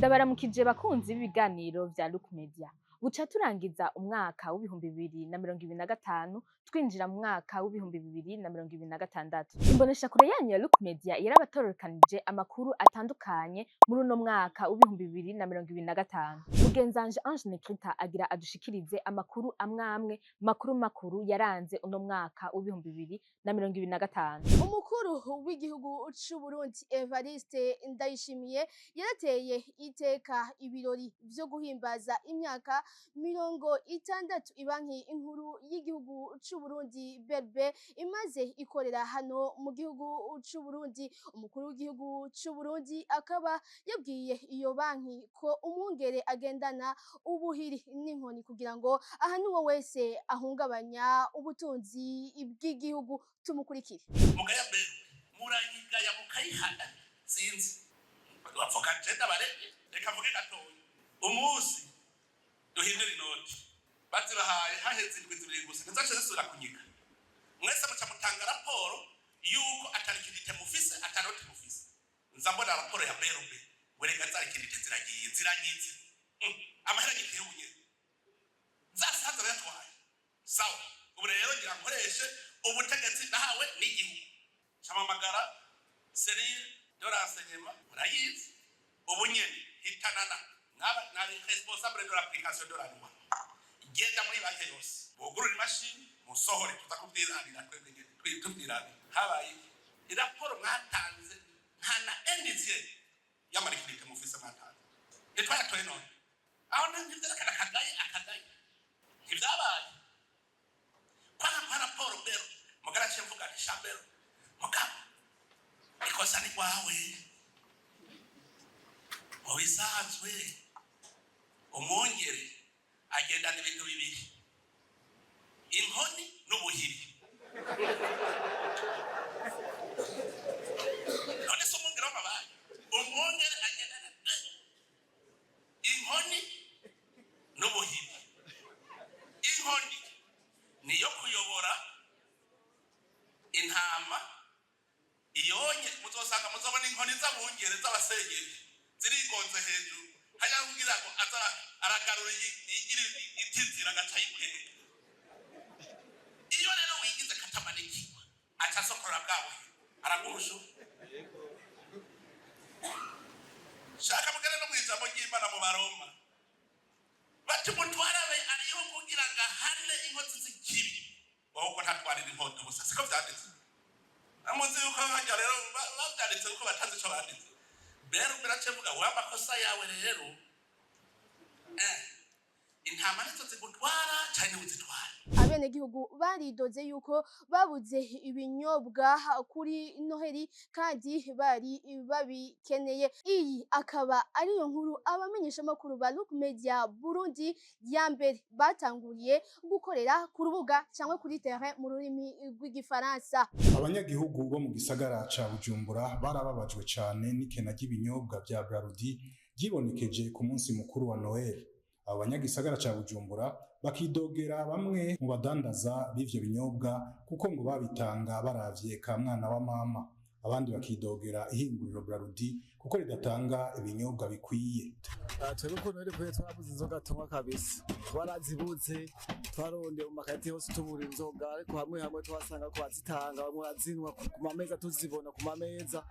Ndabaramukije bakunzi b'ibiganiro vya Look Media. Buca turangiza umwaka w'ibihumbi 2025 twinjira mu mwaka w'ibihumbi 2026. Imboneshakure yanyu ya Look Media yarabatorokanije amakuru atandukanye muri uno mwaka w'ibihumbi 2025. Mugenzanje Ange Nekrita agira adushikirize amakuru amwamwe makuru yaranze uno mwaka w'ibihumbi 2025. Umukuru w'igihugu c'u Burundi Evariste Ndayishimiye yarateye iteka ibirori vyo guhimbaza imyaka 60 ibanki inkuru y'igihugu c'u Burundi BRB imaze ikorera hano mu gihugu c'u Burundi. Umukuru w'igihugu c'u Burundi akaba yabwiye iyo banki ko umwungere agendana ubuhiri n'inkoni kugira ngo ahantu wese ahungabanya ubutunzi bw'igihugu. Tumukurikire. Mugaya be murayigaya mukayihana sinzi bavuga jenda bareke reka mvuge gatoya umusi duhindura inoti bazibahaye haheze indwi zibiri gusa nzaje zisura kunyiga mwese muca mutanga raporo yuko atari kidite mufise ataroti mufise nzambona raporo ya BRB wereka zari kidite ziranyize amahera giteyunye zasaza yatwaye sawa ubu rero ngira nkoreshe ubutegetsi nahawe n'igihugu camamagara Serire de renseignement murayizi ubunyene hitanana nari responsable de l'application de la loi genda muri banki yose bugurura imashini musohore tutakubwiranira twebwe habaye iraporo mwatanze ntana endizie y'amarikirite mufise mwatanze etwayatoye none aho ntivyerekana akagaye ntivyabaye kwa raporo bero mugara chemvuga ni shambero mugabo ikosa ni kwawe obisanzwe umwongere agendana ibintu bibiri inkoni n'ubuhiri none se umwongere w'amabaye umwongere agendana inkoni n'ubuhiri inkoni niyo kuyobora intama iyonye muzosanga muzobona inkoni z'abungere z'abasenyeri zirigonze hejuru hajya kugira ngo aza aragarura itinzira agaca yibwira iyo rero wigize katamanikirwa aca asokora bwawe aragushu shaka mugere no mwijambo ry'Imana mu Baroma bati mutwarabe ariho kugira ngo ahane inkozi z'ikibi wowe ko ntatwarira inkoto gusa siko vyanditse amuzi yuko hajya rero bavyanditse uko batazi ico banditse bero biracevuga wamakosa yawe rero intama nizo zigutwara cyane uzitwara. Abenegihugu baridoze yuko babuze ibinyobwa kuri Noheli kandi bari babikeneye. Iyi akaba ariyo nkuru abamenyesha makuru ba Look Media Burundi ya mbere batanguriye gukorera ku rubuga cyangwa kuri terrain mu rurimi rw'igifaransa. Abanyagihugu bo mu gisagara ca Bujumbura barababajwe cyane n'ikena ry'ibinyobwa vya Brarudi gibonekeje ku munsi mukuru wa Noel. Abanyagisagara ca Bujumbura bakidogera bamwe mu badandaza b'ivyo binyobwa kuko ngo babitanga baravye ka mwana wa mama. Abandi bakidogera ihinguriro Brarudi kuko ridatanga ibinyobwa bikwiye. Twebwe ko nari kwe twabuze inzoga tunywa kabisa twarazibuze twaronde mu makati hose tubura inzoga ariko hamwe twasanga ko bazitanga bamwe azinwa ku mameza tuzibona ku mameza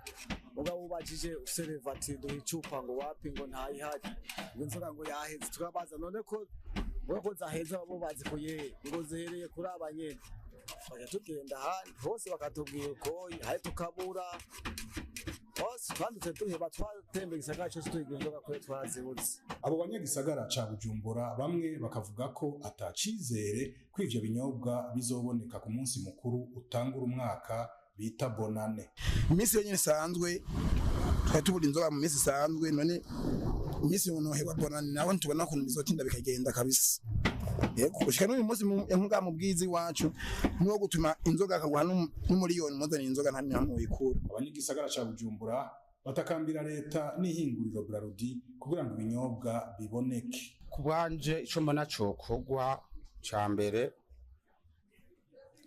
mugabo ubajije userevati do icupa ngo wapi ngo ntayihari ngo inzoga ngo yaheze tukabaza none ko bwo zaheza bo bazi kuye ngo zihereye kuri abanyene baje tugenda handi hose bakatubwira ko hari tukabura hose kandi tuheba twatembe gisagara cyo tuyigendoga ko twarazibuze. Abo banyagisagara ca Bujumbura bamwe bakavuga ko atacizere ko ivyo binyobwa bizoboneka ku munsi mukuru utangura umwaka bita bonane. Imisi yonyine isanzwe twatubura inzoga mu misi isanzwe none imisi noheba bonane naho ntubona ko bizotinda bikagenda kabisa. Yego ushika n'uyu munsi muga mu bwizi wacu no gutuma inzoga akaguha n'umuriyoni muzana inzoga nta n'ahantu uyikura. Abanyagisagara ca Bujumbura batakambira leta n'ihinguriro Brarudi kugira ngo ibinyobwa biboneke. Kubanje ico mbona cokogwa ca mbere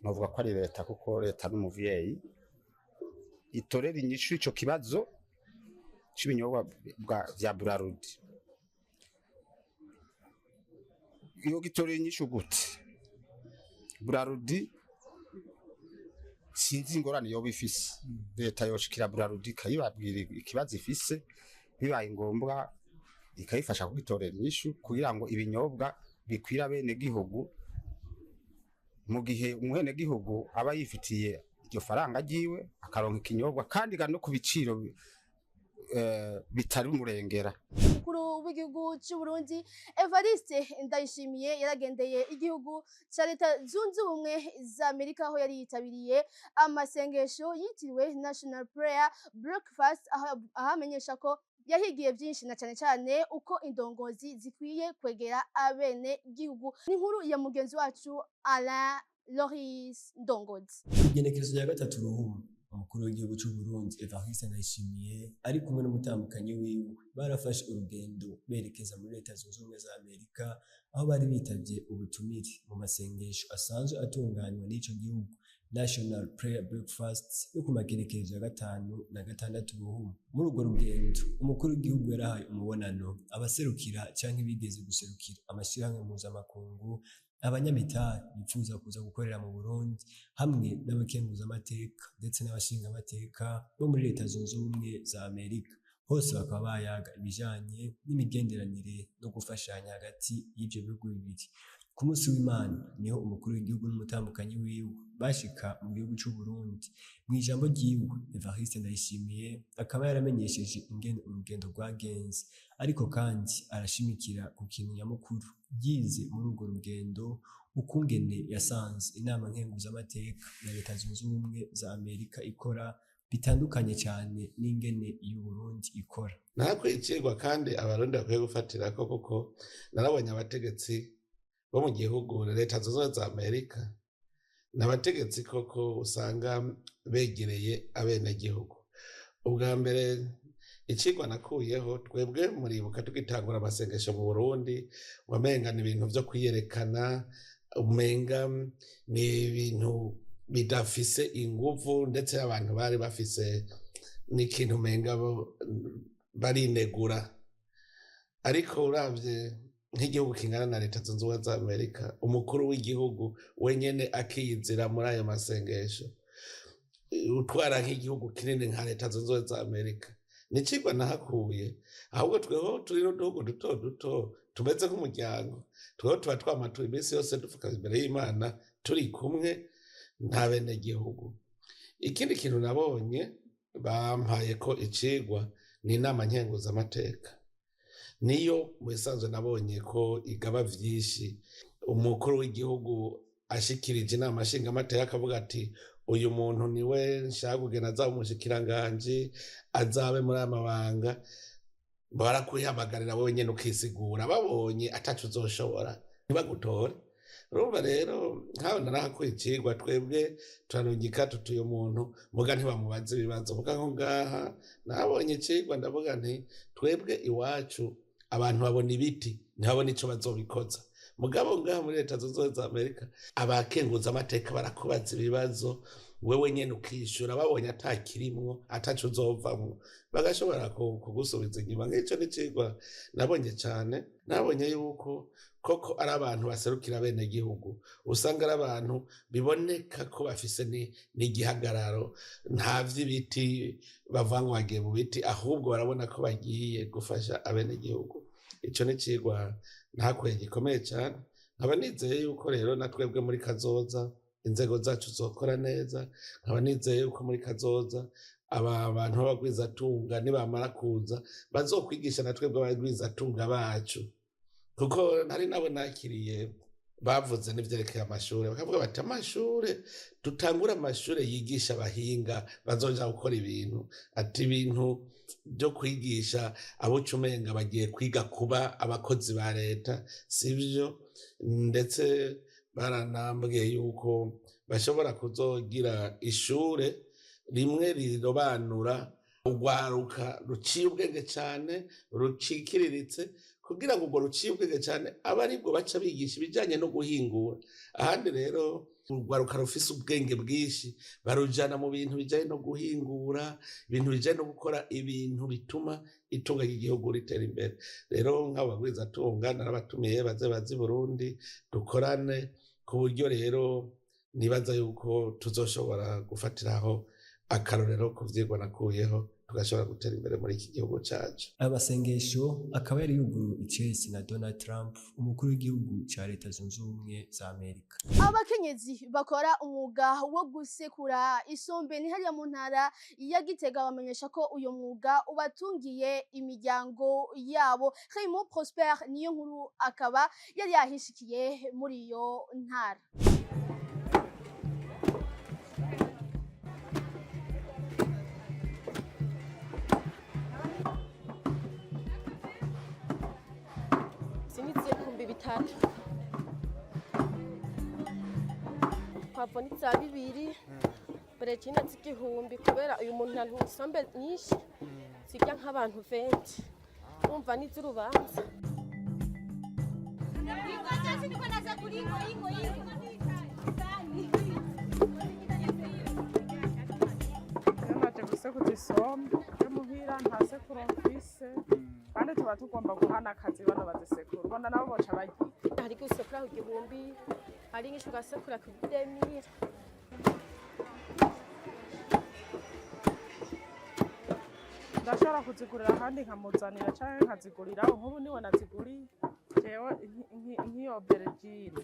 novuga ko ari leta kuko leta n'umuvyeyi itorera inyishu ico kibazo c'ibinyobwa vya Braludi iyo gitoreye inyishu gute? Braludi sinzi ingorane yoba ifise, leta yoshikira Braludi ikayibabwira ikibazo ifise, bibaye ngombwa ikayifasha kugitorera inyishu kugira ngo ibinyobwa bikwira bene gihugu, mu gihe umwene gihugu aba yifitiye iryo faranga ryiwe akaronka ikinyobwa kandi no ku biciro bitari umurengera. Umukuru w'igihugu cy'u Burundi Evariste Ndayishimiye yaragendeye igihugu cya Leta Zunze Ubumwe za Amerika aho yari yitabiriye amasengesho yitiriwe National Prayer Breakfast, aho amenyesha ko yahigiye byinshi na cyane cyane uko indongozi zikwiye kwegera abene gihugu. N'inkuru ya mugenzi wacu Alain Loris Ndongozi. Igenekerezo rya gatatu Ruhumu, umukuru w'igihugu cy'u Burundi Evariste Ndayishimiye ari kumwe n'umutambukanyi wiwe barafashe urugendo berekeza muri Leta Zunze Ubumwe za Amerika, aho bari bitavye ubutumire mu masengesho asanzwe atunganywa n'ico gihugu National Prayer Breakfast yo ku magenekerezo ya gatanu na gatandatu Ruhumu. Muri urwo rugendo umukuru w'igihugu yarahaye umubonano abaserukira canke bigeze guserukira amashirahamwe mpuzamakungu, abanyamitari bifuza kuza gukorera mu Burundi, hamwe n'abakenguzamateka ndetse n'abashingamateka bo muri Leta Zunze Ubumwe za Amerika. Hose bakaba bayaga ibijanye n'imigenderanire no gufashanya hagati y'ivyo bihugu bibiri. Ku munsi w'Imana niho umukuru w'igihugu n'umutambukanyi wiwe bashika mu gihugu cy'u Burundi. Mu ijambo ryiwe Evariste Ndayishimiye akaba yaramenyesheje ingene urugendo rwagenze, ariko kandi arashimikira ku kintu nyamukuru yize muri urwo rugendo, ukungene yasanze inama nkenguzamateka ya Leta Zunze Ubumwe za Amerika ikora bitandukanye cyane n'ingene y'u Burundi ikora. Narakwicirwa kandi abarundi bakwiye gufatira ko kuko narabonye abategetsi bo mu gihugu Leta Zunze Ubumwe za Amerika n'abategetsi koko usanga begereye abenegihugu. Ubwa mbere icigwa nakuyeho, twebwe muribuka tugitangura amasengesho mu Burundi, wamenga ni ibintu vyo kwiyerekana, umenga ni ibintu bidafise inguvu, ndetse abantu bari bafise n'ikintu umenga barinegura. Ariko uravye nk'igihugu kingana na Leta Zunze Ubumwe za Amerika, umukuru w'igihugu wenyene akiyizira muri ayo masengesho, utwara nk'igihugu kinini nka Leta Zunze Ubumwe za Amerika, nicigwa nahakuye. Ahubwo tweho turi n'uduhugu duto duto tumeze nk'umuryango, tweho tuba twamatura iminsi yose dupfuka imbere y'Imana turi kumwe nta bene gihugu. Ikindi kintu nabonye bampaye ko icigwa ni inama nkenguzamateka, niyo mu bisanzwe nabonye ko igaba vyinshi. Umukuru w'igihugu ashikirije inama nshingamateka akavuga ati uyu muntu niwe nshaka kugena azabe umushikiranganji, azabe muri amabanga, barakwihamagarira wowe nyene ukisigura, babonye ataco uzoshobora ntibagutore. Urumva rero nkaho narahakwicirwa, twebwe turanungika tutuye umuntu muga ntibamubaze ibibazo. Muga nko ngaha nabonye icigwa ndavuga nti twebwe iwacu abantu babona ibiti ntibabona ico bazobikoza. Mugabo ngaha muri Leta Zunze Ubumwe za Amerika abakenguza amateka barakubaza ibibazo, wewe nyene ukishura, babonye atakirimwo ataco uzovamwo bagashobora kugusubiza inyuma. Nk'ico n'icigwa nabonye cane. Nabonye yuko koko ari abantu baserukira bene gihugu, usanga ari abantu biboneka ko bafise n'igihagararo, nta vy'ibiti bavanga bagiye mu biti, ahubwo barabona ko bagiye gufasha abene gihugu. Ico n'icigwa nahakuye gikomeye cyane. Nkaba nizeye yuko rero na twebwe muri kazoza inzego zacu zokora neza, nkaba nizeye yuko muri kazoza aba bantu b'abagwizatunga nibamara kuza bazokwigisha na twebwe abagwizatunga bacu, kuko nari nabo nakiriye bavuze n'ivyerekeye amashure, bakavuga bati amashure tutangura amashure yigisha abahinga bazoja gukora ibintu, ati ibintu byo kwigisha abo cumenga bagiye kwiga kuba abakozi ba leta sivyo. Ndetse baranambwiye yuko bashobora kuzogira ishure rimwe rirobanura urwaruka ruciye ubwenge cane rucikiriritse, kugira ngo urwo ruciye ubwenge cane aba aribwo baca bigisha ibijanye no guhingura. Ahandi rero urwaruka rufise ubwenge bwinshi barujana mu bintu bijanye no guhingura, ibintu bijanye no gukora ibintu bituma itunga ry'igihugu ritera imbere. Rero nk'abagwizatunga narabatumiye baze bazi Burundi dukorane, ku buryo rero nibaza yuko tuzoshobora gufatiraho akarorero ku vyigwa nakuyeho tugashobora gutera imbere muri iki gihugu cacu. Amasengesho akaba yari yuguruwe icesi na Donald Trump, umukuru w'igihugu ca Leta Zunze Ubumwe za Amerika. Abakenyezi bakora umwuga wo gusekura isombe ni hariya mu ntara ya Gitega bamenyesha ko uyo mwuga ubatungiye imiryango yabo. Raymond Prosper niyo nkuru akaba yari yahishikiye muri iyo ntara. bitatu pavonitsa bibiri brejina z'igihumbi kubera uyu muntu ntusombe nyinshi sijya nk'abantu 20 umva n'izurubanza naje gusekuza isombe muhira ntase kuromfise kandi tuba tugomba guhana akazi bano bazisekura ubona nabo boca bagiye hari gusekura ku gihumbi hari nk'ishu gasekura ku 2000 ndashobora kuzigurira kandi nkamuzanira canke nkazigurira nk'ubu niwe naziguriye jewe nk'iyo bergine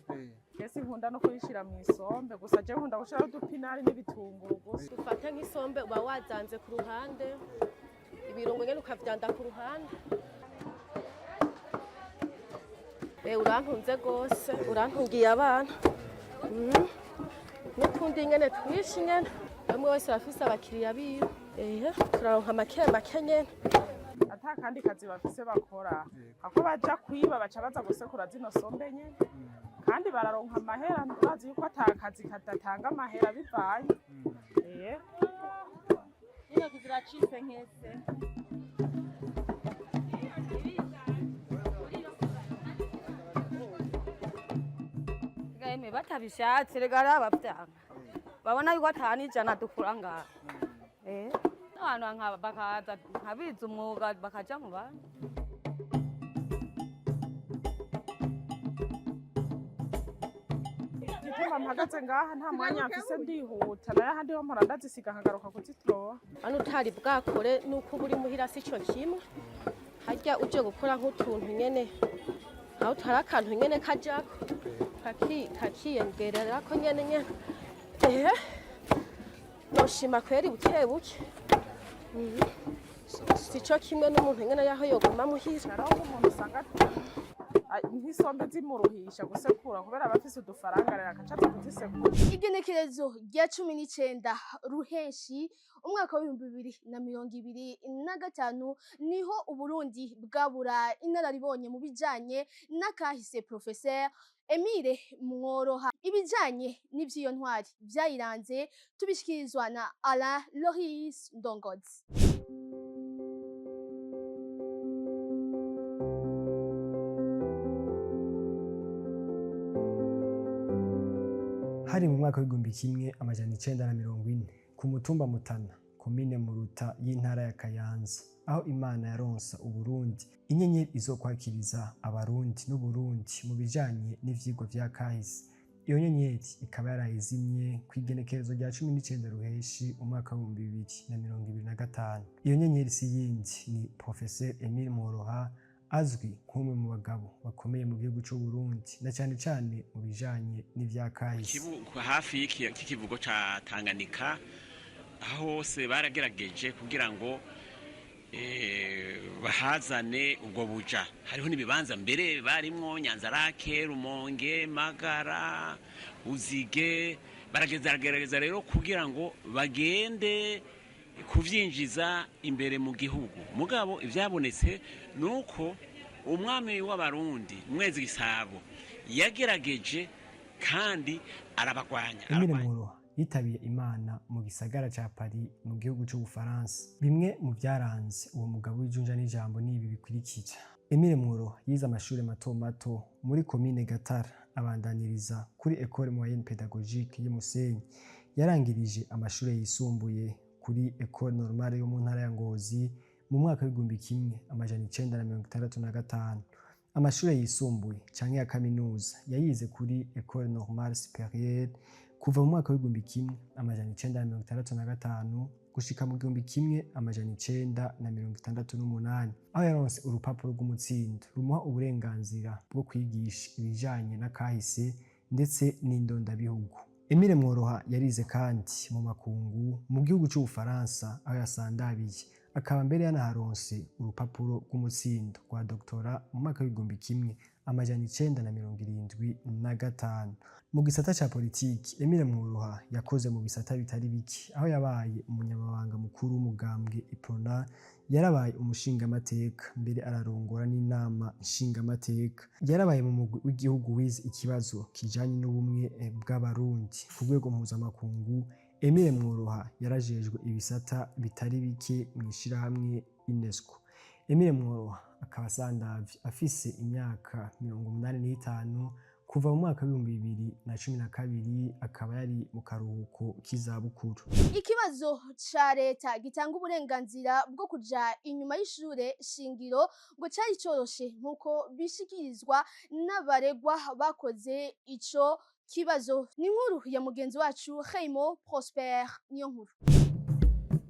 kesi nkunda no kuyishira mu isombe gusa jewe nkunda gushira udupinari n'ibitunguru gusa. Dufate nk'isombe uba wazanze ku ruhande ibirungo nyene ukavyanda ku ruhande. Urantunze gose urantungiye abana n'utundi nyene twishi nyene bamwe wese bafise abakiriya biwe turaronka make nyene ata kandi kazi bafise bakora ako baja kwiba baca baza gusekura zino sombe nyene kandi bararonka amahera bazi yuko ata kazi kadatanga amahera bivanye ino kiziracitse nkese gaime batabishatse regara bavyanga babona yuko atani jana dukura ngaho abantu bakaza nkabiza umwuga bakaja mu bandi. Igituma mpagaze ngaha nta mwanya mfise ndihuta nayo ahandi ho mpora ndazisiga nkagaruka kuzitora. Hano utari bwakore nuko buri muhira sico kimwe harya uje gukora nk'utuntu nyene aho utari akantu nyene kajako kakiyongerera ko nyene noshima kweri buke buke sico kimwe n'umuntu nyene yaho yoguma muhira naho umuntu usanga nk'isombe zimuruhisha gusekura kubera abafise udufaranga rero akacaza kuzisekura. Igenekerezo rya 19 ruheshi umwaka wa 2025 niho Uburundi bwabura inararibonye mu bijanye n'akahise Professeur Emile Mworoha. Ibijanye n'ivyiyo ntwari vyayiranze tubishikirizwa na Alain Loris Ndongozi. Hari mu mwaka w'igihumbi kimwe amajana 940 ku mutumba Mutana komine Muruta y'intara ya Kayanza aho Imana yaronsa Uburundi inyenyeri izokwakiriza abarundi n'Uburundi mu bijanye n'ivyigwa vya kahise. Iyo nyenyeri ikaba yarayizimye kw'igenekerezo rya 19 ruheshi umwaka wa 2025. Iyo nyenyeri si yindi ni Professeur Emile Mworoha azwi nk'umwe mu bagabo bakomeye mu gihugu cy'u Burundi na cyane cyane mu bijanye n'ivya kahise. Hafi y'ikivugo ca Tanganyika aho hose baragerageje kugira ngo bahazane ubwo buja. Hariho n'ibibanza mbere barimwo Nyanzarake, Rumonge, Magara, Uzige, baragerageza rero kugira ngo bagende kuvyinjiza imbere mu gihugu. Mugabo ivyabonetse nuko umwami w'abarundi Mwezi Gisabo yagerageje kandi arabagwanya. Emile Mworoha yitabiye Imana mu gisagara ca Paris mu gihugu cy'u Bufaransa. Bimwe mu byaranze uwo mugabo w'ijunja n'ijambo nibi bikurikira: Emile Mworoha yize amashuri mato mato muri komine Gatara abandaniriza kuri Ecole Moyenne Pédagogique y'Umusenyi. Yarangirije amashuri yisumbuye kuri Ecole Normale yo mu ntara ya Ngozi mu mwaka w'1965. Amashuri yisumbuye canke ya kaminuza yayize kuri Ecole Normale Supérieure kuva mu mwaka w'1965 gushika mu 1968, aho yaronse urupapuro rw'umutsindo rumuha uburenganzira bwo kwigisha ibijanye n'akahise ndetse n'indondabihugu. Emile Mworoha yarize kandi mu makungu mu gihugu c'Ubufaransa aho yasandabiye, akaba mbere yanaharonse urupapuro rw'umutsindo rwa doktora mu mwaka w'1975. Mu gisata ca politiki, Emile Mworoha yakoze mu bisata bitari biki, aho yabaye umunyamabanga mukuru w'umugambwe Iprona, yarabaye umushingamateka, mbere ararongora n'inama nshingamateka. Yarabaye mu mugwi w'igihugu wize ikibazo kijanye n'ubumwe bw'abarundi ku rwego mpuzamakungu. Emile Mworoha yarajejwe ibisata bitari bike mw'ishirahamwe UNESCO. Emile Mworoha akaba asandavye afise imyaka 85 kuva mu mwaka w'2012, akaba yari mu karuhuko k'izabukuru. Ikibazo ca leta gitanga uburenganzira bwo kuja inyuma y'ishure shingiro ngo cari coroshe nkuko bishikirizwa n'abaregwa bakoze ico kibazo. Ni inkuru ya mugenzi wacu Raymond Prosper niyo nkuru.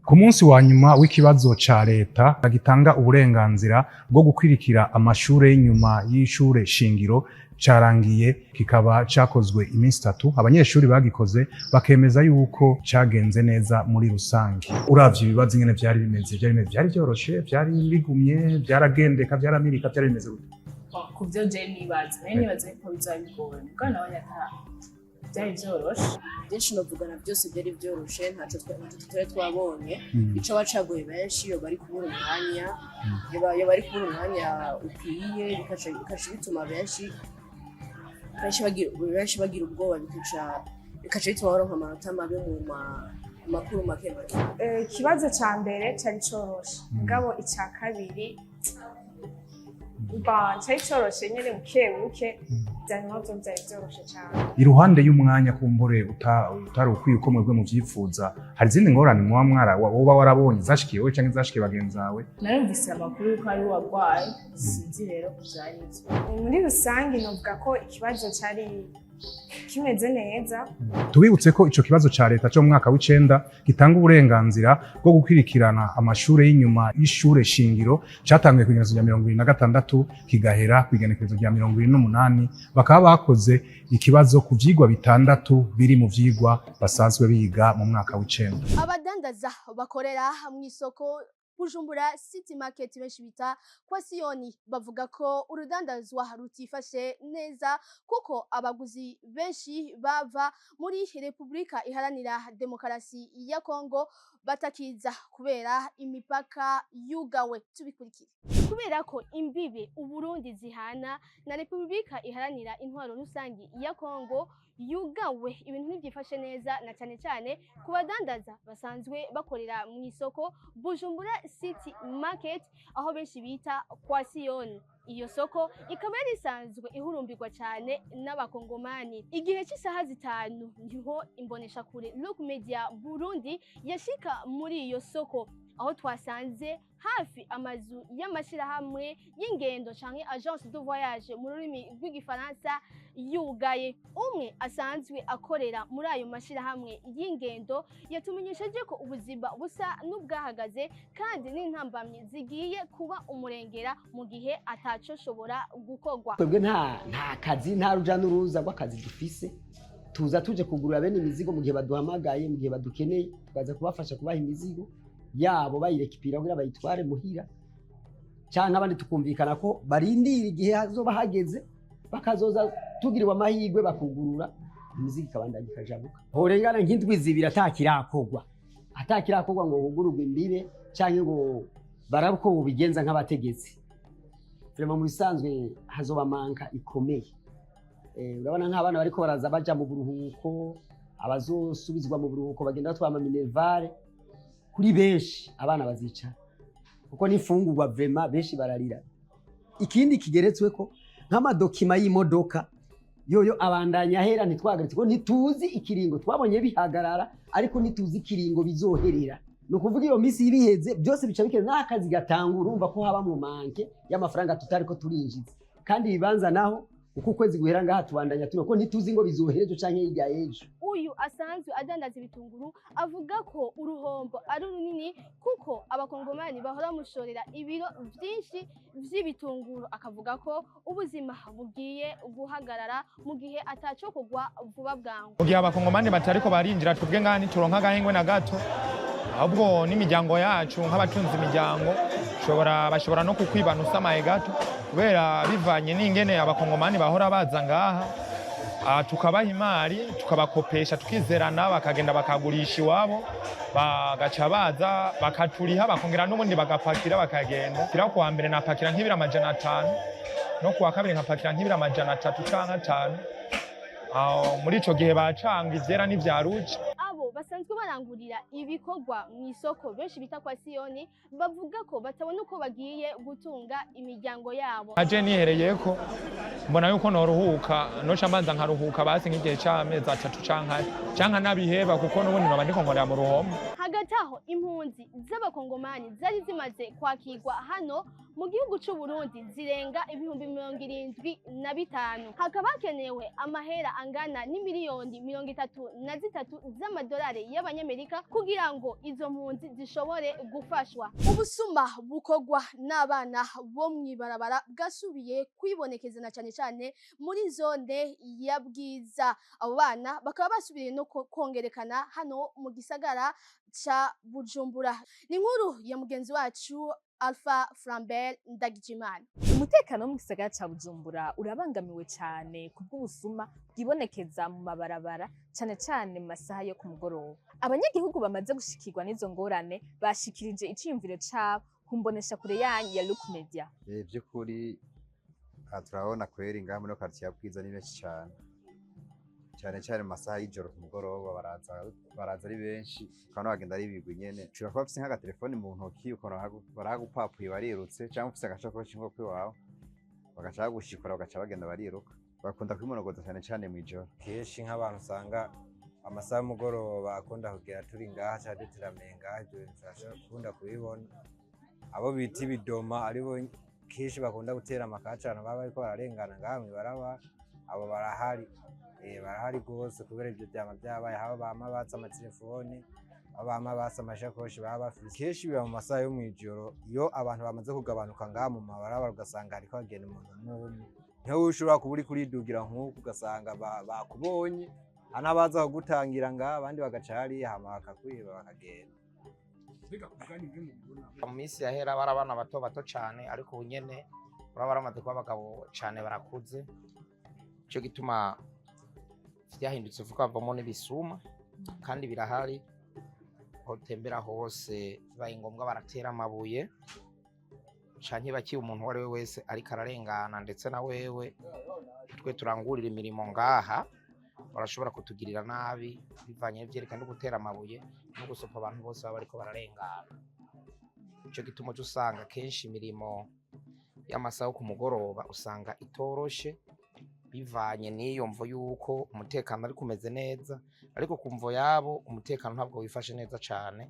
Ku munsi wa nyuma w'ikibazo ca leta gitanga uburenganzira bwo gukwirikira amashure y'inyuma y'ishure shingiro carangiye, kikaba cakozwe iminsi 3. Abanyeshuri bagikoze bakemeza yuko cagenze neza muri rusange. Uravye ibibazo ingene vyari bimeze, vyari byoroshe, vyari bigumye, vyaragendeka, vyaramirika, vyari bimeze gute? Ku byo je nibaza ko bizabigoye kandi abanyata byari byoroshe. Byinshi novugana byose byari byoroshe, ntaco twari twabonye. Ico bacagoye benshi yo bari kubura umwanya, yo bari kubura umwanya ukwiye, bikaca bituma benshi bagira ubwoba, bikaca bituma baronka amanota mabi mu makuru make. Ikibazo ca mbere cari coroshe, mugabo ica kabiri cari coroshe nyene buke vyanyuma vyari vyoroshe cane. Iruhande y'umwanya kumbure utari ukwiye uko mwebwe muvyifuza, hari izindi ngorane woba warabonye zashikiye wewe canke zashikiye bagenzi bawe? Narumvise amakuru yuko ari wagwaye, sinzi rero kuvyanyitse. Muri rusange novuga ko ikibazo cari kimeze neza. Tubibutse ko ico kibazo ca leta cyo mu mwaka w'9 gitanga uburenganzira bwo gukwirikirana amashure y'inyuma y'ishure shingiro catanguye ku igenekerezo rya 2026 kigahera ku igenekerezo rya 2028. Bakaba bakoze ikibazo ku vyigwa 6 biri mu vyigwa basanzwe biga mu mwaka w'9. Abadandaza bakorera mw'isoko Bujumbura City Market benshi bita kwa Siyoni bavuga ko urudandazwa rutifashe neza kuko abaguzi benshi bava muri Republika Iharanira Demokarasi ya Kongo batakiza kubera imipaka yugawe. Tubikurikire. Kubera ko imbibe Uburundi zihana na Republika Iharanira Intwaro Rusangi ya Kongo yugawe, ibintu ntibyifashe neza na cyane cyane ku badandaza basanzwe bakorera mu isoko Bujumbura City Market aho benshi bita kwa Siyoni. Iyo soko ikaba yari isanzwe ihurumbirwa cyane n'abakongomani. Igihe cy'isaha 5 niho imbonesha kure Look Media Burundi yashika muri iyo soko, aho twasanze hafi amazu y'amashirahamwe y'ingendo canke agence de voyage mu rurimi rw'igifaransa yugaye. Umwe asanzwe akorera muri ayo mashirahamwe y'ingendo yatumenyesheje ko ubuzima busa n'ubwahagaze kandi n'intambamye zigiye kuba umurengera mu gihe ataco shobora gukorwa. Twebwe nta kazi, nta ruja n'uruza rw'akazi dufise, tuza tuje kugurura bene imizigo mu gihe baduhamagaye, mu gihe badukeneye tukaza kubafasha kubaha imizigo yabo bayirekipira kugira bayitware muhira, cyangwa abandi tukumvikana ko barindira igihe hazoba hageze bakazoza tugirirwa amahirwe bakugurura imizigo ikabandanya ikajabuka. Horengana nk'indwi 2 atakirakogwa ngo hugururwe imbibe cyangwa ngo barabe ko bubigenza nk'abategetsi. Vraiment mu bisanzwe hazoba manka ikomeye. Urabona nk'abana bariko baraza baja mu buruhuko, abazosubizwa mu buruhuko bagenda twama minervare, kuri benshi abana bazicara kuko nifungurwa vraiment benshi bararira. ikindi kigeretsweko nk'amadokima y'imodoka yoyo abandanya ahera ntitwagaritse ko ntituzi ikiringo twabonye bihagarara ariko ntituzi ikiringo bizoherera no kuvuga iyo misi biheze byose bica bikeze n'akazi gatangura urumva ko haba mu manke y'amafaranga tutariko turinjiza kandi ibibanza naho uko ukwezi guhera ngaha tubandanya tuno ko ntituzi ngo bizohereje canke yiga ejo. Uyu asanzwe adandaza ibitunguru avuga ko uruhombo ari runini kuko abakongomani bahora mushorera ibiro vyinshi vy'ibitunguru, akavuga ko ubuzima bugiye guhagarara mu gihe ataco kugwa vuba bwangu. Mu gihe abakongomani batariko barinjira twebwe ngaha ntituronka agahengwe na gato, ahubwo n'imiryango yacu nk'abatunze imiryango bashobora no kukwibana usamaye gato kubera bivanye n'ingene abakongomani bahora baza ngaha tukabaha imari tukabakopesha tukizerana bakagenda bakagurisha iwabo bagaca baza bakaturiha bakongera n'ubundi bagapakira bakagenda kira kuwa mbere napakira nk'ibiro 500 no kuwa kabiri nkapakira nk'ibiro 300 canke 5 muri ico gihe bacanga ivyera n'ivyaruci. Basanzwe barangurira ibikorwa mu isoko benshi bita kwa Siyoni bavuga ko batabona uko bagiye gutunga imiryango yabo. Aje nihereye ko mbona yuko noruhuka noca mbanza nkaruhuka basi nk'igihe c'amezi 3 canka nabiheba kuko n'ubundi noba ndiko nkorera mu ruhombo. Hagati aho impunzi z'abakongomani zari zimaze kwakirwa hano mu gihugu c'u Burundi zirenga 75,000 hakaba hakenewe amahera angana n'imiliyoni 33 z'amadolari y'abanyamerika kugira ngo izo mpunzi zishobore gufashwa. Ubusuma bukogwa n'abana bo mwibarabara bwasubiye kwibonekeza na cyane muri zone ya Bwiza. Abo bana bakaba basubiriye no kongerekana hano mu gisagara cha Bujumbura. Ni inkuru ya mugenzi wacu Alpha Flambert Ndagijimana. Umutekano mu gisagara ca Bujumbura urabangamiwe cyane kubw'ubusuma bwibonekeza mu mabarabara cyane mu masaha yo ku mugoroba. Abanyagihugu bamaze gushikirwa n'izo ngorane bashikirije iciyumviro cabo kumbonesha kure yanyu ya Look Media. By'ukuri turabona kweri ngaha muri quartier ya Bwiza ni benshi cyane mu masaha y'ijoro ku mugoroba baraza ari benshi kandi bagenda ari bigwi nyene ushobora kuba ufise nk'agatelefoni mu ntoki ukora baragupapuye barirutse cyangwa ufise agasakoshi ngo kwiwawe bagaca bagushikura bagaca bagenda bariruka bakunda kwimonogoza cyane mu ijoro. Kenshi nk'abantu usanga amasaha y'umugoroba akunda kugera turi ngaha cyangwa turamenga ibyo turashobora kubibona. Abo bita ibidoma aribo kenshi bakunda gutera amakacana baba bariko bararengana ngaha mw'ibarabara abo barahari rwose kubera ibyo byama byabaye haba bama batsa amatelefoni abama basa amashakoshi baba bafise. Kenshi biba mu masaha yo mw'ijoro iyo abantu bamaze kugabanuka ngaha mu mabarabara ugasanga hariko hagenda umuntu n'umwe ntewe ushobora kuba uri kuridugira nk'uko ugasanga bakubonye anabaza kugutangira ngaha abandi bagaca hariya hama bakakwiba bakagenda. Mu minsi yahera bari abana bato cane ariko ubu nyene uraba baramaze kuba abagabo cane barakuze ico gituma vyahindutse vuga bavamo n'ibisuma kandi birahari aho tembera hose bibaye ngombwa baratera amabuye canke bakiye umuntu wari we wese ariko ararengana ndetse na wewe twe turangurira imirimo ngaha barashobora kutugirira nabi bivanye n'ivyerekana no gutera amabuye no gusopa abantu bose baba bariko bararengana. Ico gituma usanga kenshi imirimo y'amasaha ku mugoroba usanga itoroshe bivanye n'iyo mvo yuko umutekano ari kumeze neza ariko kumvo yabo umutekano ntabwo wifashe neza cyane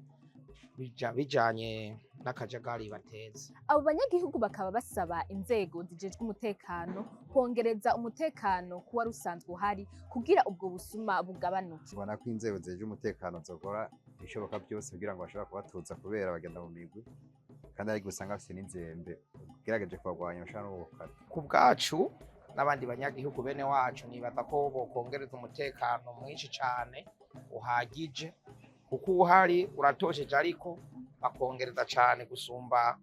bijanye n'akajagari bateza. Abo banyagihugu bakaba basaba inzego zijejwe umutekano kongereza umutekano kuwa rusanzwe uhari kugira ubwo busuma bugabanuke. Ubona ko inzego zijejwe umutekano zokora ibishoboka byose kugira ngo bashobora kubatuza kubera bagenda mu migwi kandi ari gusanga bafite n'inzembe gerageje kubagwanya bashaka no gukata. Ku bwacu n'abandi banyagihugu bene wacu nibaza ko bokongereza umutekano mwinshi cyane uhagije kuko uhari uratosheje ariko bakongereza cyane gusumba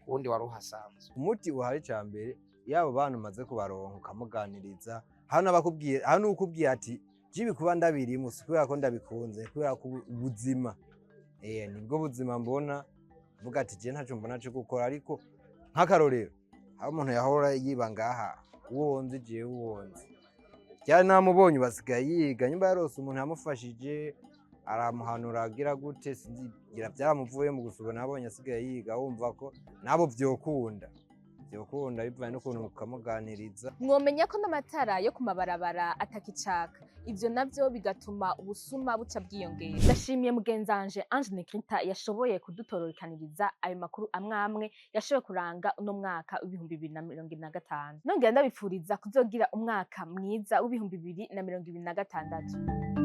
ubundi wari uhasanzwe. Umuti uhari cyambere yabo bantu maze kubaronka ukamuganiriza hano ukubwiye ati jibi kuba ndabirimo kubera ko ndabikunze kubera ko ubuzima nibwo buzima mbona vuga ati je ntaco mbona cyo gukora ariko nk'akarorero aho umuntu yahora yiba ngaha uwonze jewe uwonze cyane namubonye basigaye yiga nyuma yarose umuntu yamufashije aramuhanura agira gute sinzigira byaramuvuye mu gusubira nabonye asigaye yiga wumva ko nabo byokunda vyokunda bivanye n'ukuntu mukamuganiriza. Mwomenya ko n'amatara yo ku mabarabara atakicaka, ivyo navyo bigatuma ubusuma buca bwiyongera. Ndashimiye mugenzanje Ange Negrita yashoboye kudutororokaniriza ayo makuru amwe yashoboye kuranga uno mwaka w'ibihumbi 2025. Nongera ndabipfuriza kuzogira umwaka mwiza w'ibihumbi 2026.